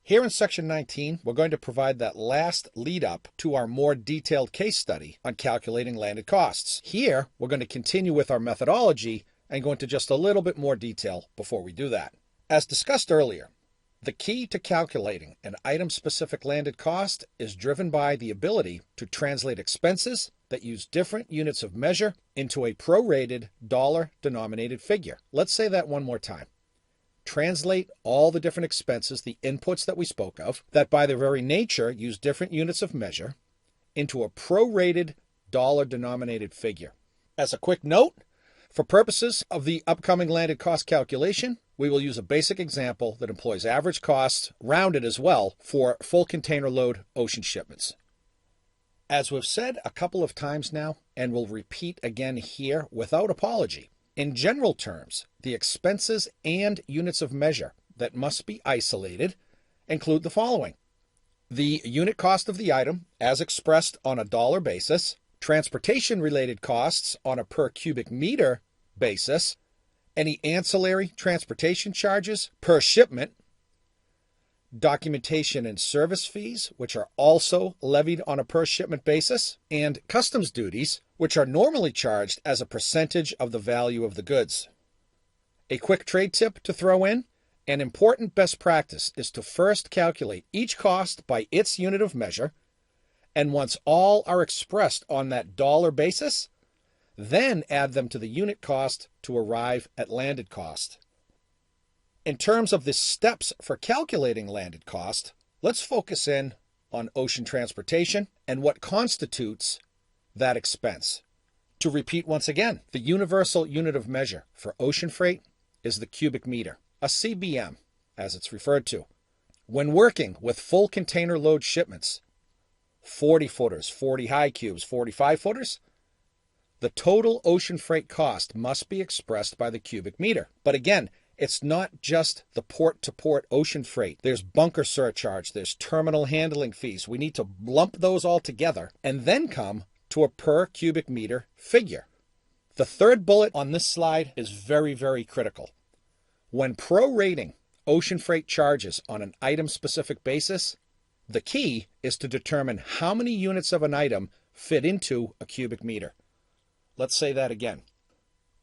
Here in Section 19, we're going to provide that last lead up to our more detailed case study on calculating landed costs. Here, we're going to continue with our methodology and go into just a little bit more detail before we do that. As discussed earlier, the key to calculating an item-specific landed cost is driven by the ability to translate expenses that use different units of measure into a prorated dollar-denominated figure. Let's say that one more time. Translate all the different expenses, the inputs that we spoke of, that by their very nature use different units of measure, into a prorated dollar-denominated figure. As a quick note, for purposes of the upcoming landed cost calculation, we will use a basic example that employs average costs, rounded as well, for full container load ocean shipments. As we've said a couple of times now, and we'll repeat again here without apology, in general terms, the expenses and units of measure that must be isolated include the following: the unit cost of the item as expressed on a dollar basis, transportation-related costs on a per cubic meter basis, any ancillary transportation charges per shipment, documentation and service fees, which are also levied on a per shipment basis, and customs duties, which are normally charged as a percentage of the value of the goods. A quick trade tip to throw in: an important best practice is to first calculate each cost by its unit of measure, and once all are expressed on that dollar basis, then add them to the unit cost to arrive at landed cost. In terms of the steps for calculating landed cost, let's focus in on ocean transportation and what constitutes that expense. To repeat once again, the universal unit of measure for ocean freight is the cubic meter, a CBM, as it's referred to. When working with full container load shipments, 40 footers, 40 high cubes, 45 footers, the total ocean freight cost must be expressed by the cubic meter. But again, it's not just the port-to-port ocean freight. There's bunker surcharge, there's terminal handling fees. We need to lump those all together and then come to a per cubic meter figure. The third bullet on this slide is very, very critical. When prorating ocean freight charges on an item-specific basis, the key is to determine how many units of an item fit into a cubic meter. Let's say that again.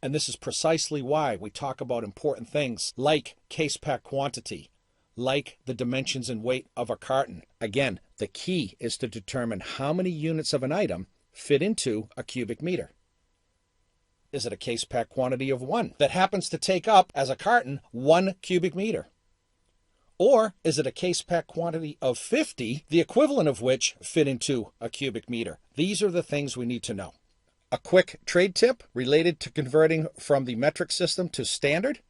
And this is precisely why we talk about important things like case pack quantity, like the dimensions and weight of a carton. Again, the key is to determine how many units of an item fit into a cubic meter. Is it a case pack quantity of 1 that happens to take up, as a carton, 1 cubic meter? Or is it a case pack quantity of 50, the equivalent of which fit into a cubic meter? These are the things we need to know. A quick trade tip related to converting from the metric system to standard: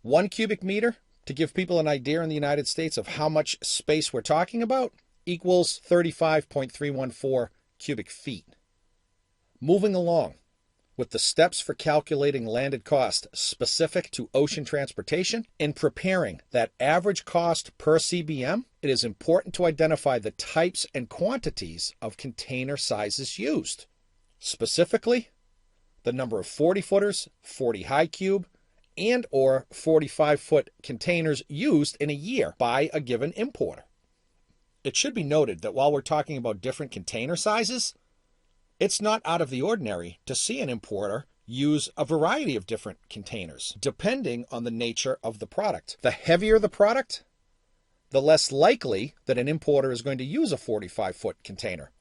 1 cubic meter, to give people an idea in the United States of how much space we're talking about, equals 35.314 cubic feet. Moving along with the steps for calculating landed cost specific to ocean transportation, in preparing that average cost per CBM, it is important to identify the types and quantities of container sizes used. Specifically, the number of 40 footers, 40 high cube, and or 45-foot containers used in a year by a given importer. It should be noted that while we're talking about different container sizes, it's not out of the ordinary to see an importer use a variety of different containers, depending on the nature of the product. The heavier the product, the less likely that an importer is going to use a 45-foot container.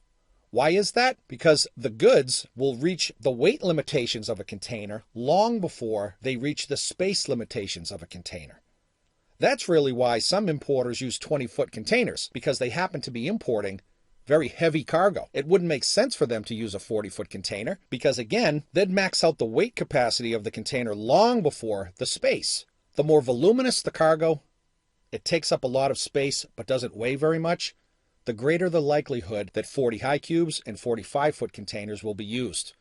Why is that? Because the goods will reach the weight limitations of a container long before they reach the space limitations of a container. That's really why some importers use 20-foot containers, because they happen to be importing very heavy cargo. It wouldn't make sense for them to use a 40-foot container because, again, they'd max out the weight capacity of the container long before the space. The more voluminous the cargo, it takes up a lot of space but doesn't weigh very much, the greater the likelihood that 40 high cubes and 45-foot containers will be used.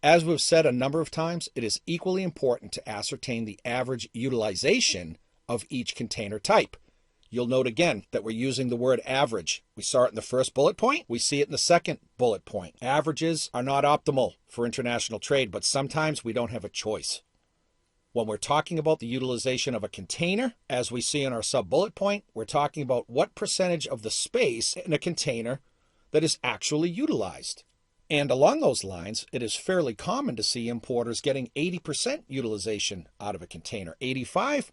As we've said a number of times, it is equally important to ascertain the average utilization of each container type. You'll note again that we're using the word average. We saw it in the first bullet point. We see it in the second bullet point. Averages are not optimal for international trade, but sometimes we don't have a choice. When we're talking about the utilization of a container, as we see in our sub-bullet point, we're talking about what percentage of the space in a container that is actually utilized. And along those lines, it is fairly common to see importers getting 80% utilization out of a container, 85%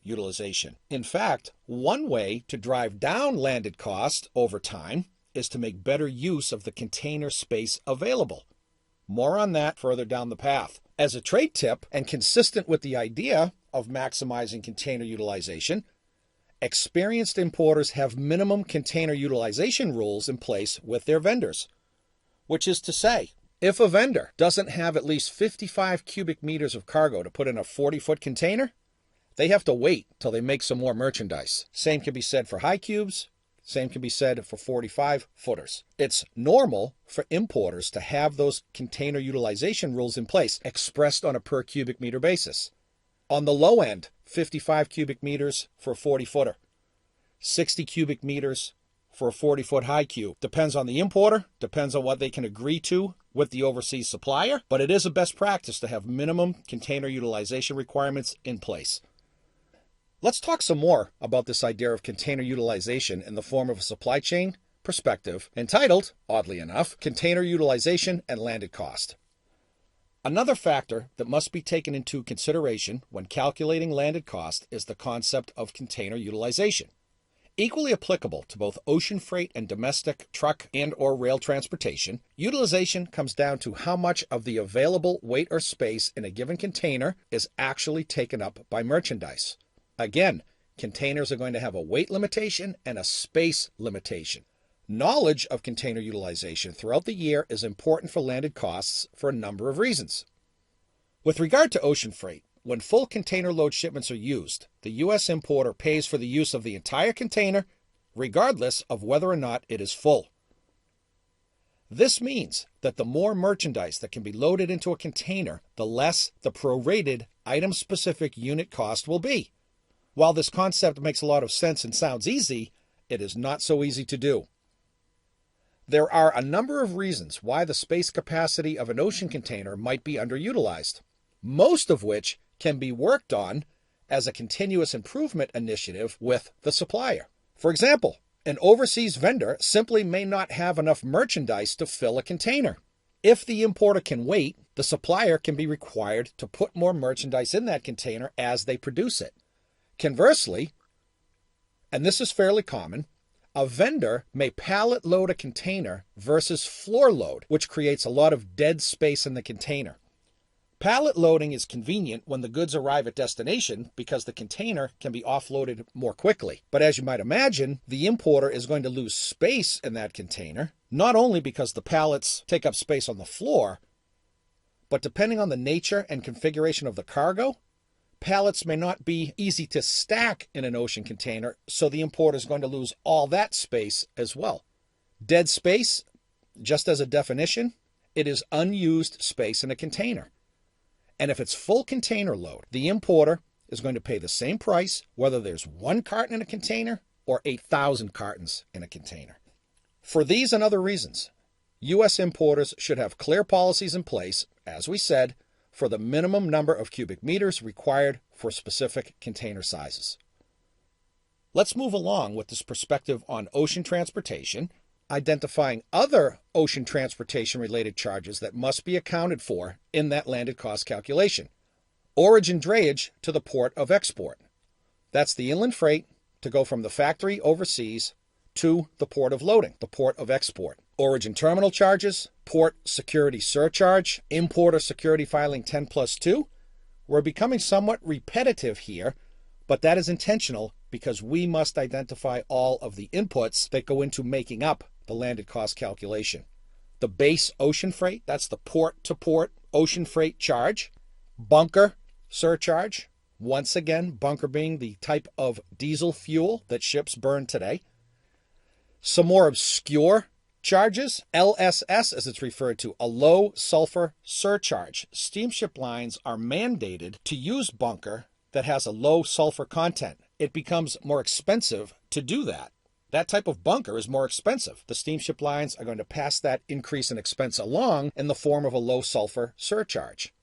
utilization. In fact, one way to drive down landed cost over time is to make better use of the container space available. More on that further down the path. As a trade tip, and consistent with the idea of maximizing container utilization, experienced importers have minimum container utilization rules in place with their vendors. Which is to say, if a vendor doesn't have at least 55 cubic meters of cargo to put in a 40-foot container, they have to wait till they make some more merchandise. Same can be said for high cubes. Same can be said for 45-footers. It's normal for importers to have those container utilization rules in place, expressed on a per cubic meter basis. On the low end, 55 cubic meters for a 40-footer, 60 cubic meters for a 40-foot high cube. Depends on the importer, depends on what they can agree to with the overseas supplier, but it is a best practice to have minimum container utilization requirements in place. Let's talk some more about this idea of container utilization in the form of a supply chain perspective entitled, oddly enough, Container Utilization and Landed Cost. Another factor that must be taken into consideration when calculating landed cost is the concept of container utilization. Equally applicable to both ocean freight and domestic truck and/or rail transportation, utilization comes down to how much of the available weight or space in a given container is actually taken up by merchandise. Again, containers are going to have a weight limitation and a space limitation. Knowledge of container utilization throughout the year is important for landed costs for a number of reasons. With regard to ocean freight, when full container load shipments are used, the U.S. importer pays for the use of the entire container, regardless of whether or not it is full. This means that the more merchandise that can be loaded into a container, the less the prorated item-specific unit cost will be. While this concept makes a lot of sense and sounds easy, it is not so easy to do. There are a number of reasons why the space capacity of an ocean container might be underutilized, most of which can be worked on as a continuous improvement initiative with the supplier. For example, an overseas vendor simply may not have enough merchandise to fill a container. If the importer can wait, the supplier can be required to put more merchandise in that container as they produce it. Conversely, and this is fairly common, a vendor may pallet load a container versus floor load, which creates a lot of dead space in the container. Pallet loading is convenient when the goods arrive at destination because the container can be offloaded more quickly. But as you might imagine, the importer is going to lose space in that container, not only because the pallets take up space on the floor, but depending on the nature and configuration of the cargo, pallets may not be easy to stack in an ocean container, so the importer is going to lose all that space as well. Dead space, just as a definition, it is unused space in a container. And if it's full container load, the importer is going to pay the same price whether there's 1 carton in a container or 8,000 cartons in a container. For these and other reasons, U.S. importers should have clear policies in place, as we said, for the minimum number of cubic meters required for specific container sizes. Let's move along with this perspective on ocean transportation, identifying other ocean transportation related charges that must be accounted for in that landed cost calculation. Origin drayage to the port of export. That's the inland freight to go from the factory overseas to the port of loading, the port of export. Origin terminal charges, port security surcharge, importer security filing 10+2. We're becoming somewhat repetitive here, but that is intentional because we must identify all of the inputs that go into making up the landed cost calculation. The base ocean freight, that's the port-to-port ocean freight charge. Bunker surcharge, once again, bunker being the type of diesel fuel that ships burn today. Some more obscure charges, LSS as it's referred to, a low sulfur surcharge. Steamship lines are mandated to use bunker that has a low sulfur content. It becomes more expensive to do that. That type of bunker is more expensive. The steamship lines are going to pass that increase in expense along in the form of a low sulfur surcharge.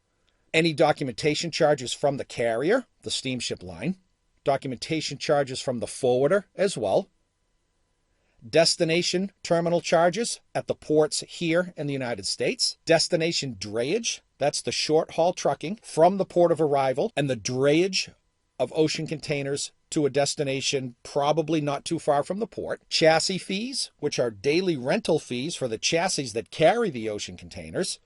any documentation charges from the carrier, the steamship line, documentation charges from the forwarder as well, destination terminal charges at the ports here in the United States, destination drayage, that's the short haul trucking from the port of arrival, and the drayage of ocean containers to a destination probably not too far from the port, chassis fees, which are daily rental fees for the chassis that carry the ocean containers,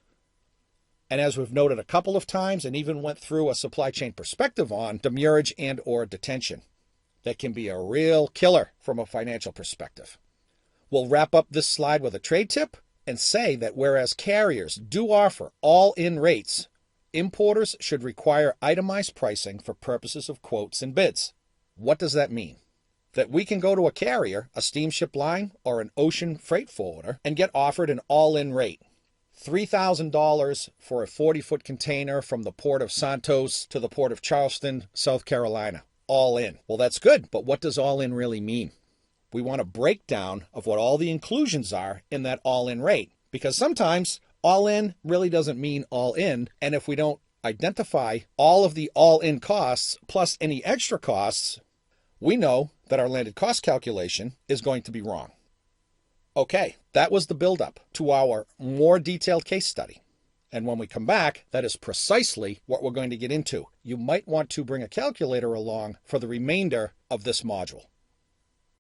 and as we've noted a couple of times and even went through a supply chain perspective on, demurrage and or detention. That can be a real killer from a financial perspective. We'll wrap up this slide with a trade tip and say that whereas carriers do offer all-in rates, importers should require itemized pricing for purposes of quotes and bids. What does that mean? That we can go to a carrier, a steamship line, or an ocean freight forwarder and get offered an all-in rate. $3,000 for a 40-foot container from the port of Santos to the port of Charleston, South Carolina. All in. Well, that's good, but what does all in really mean? We want a breakdown of what all the inclusions are in that all-in rate, because sometimes all in really doesn't mean all in, and if we don't identify all of the all-in costs plus any extra costs, we know that our landed cost calculation is going to be wrong. Okay, that was the build-up to our more detailed case study. And when we come back, that is precisely what we're going to get into. You might want to bring a calculator along for the remainder of this module.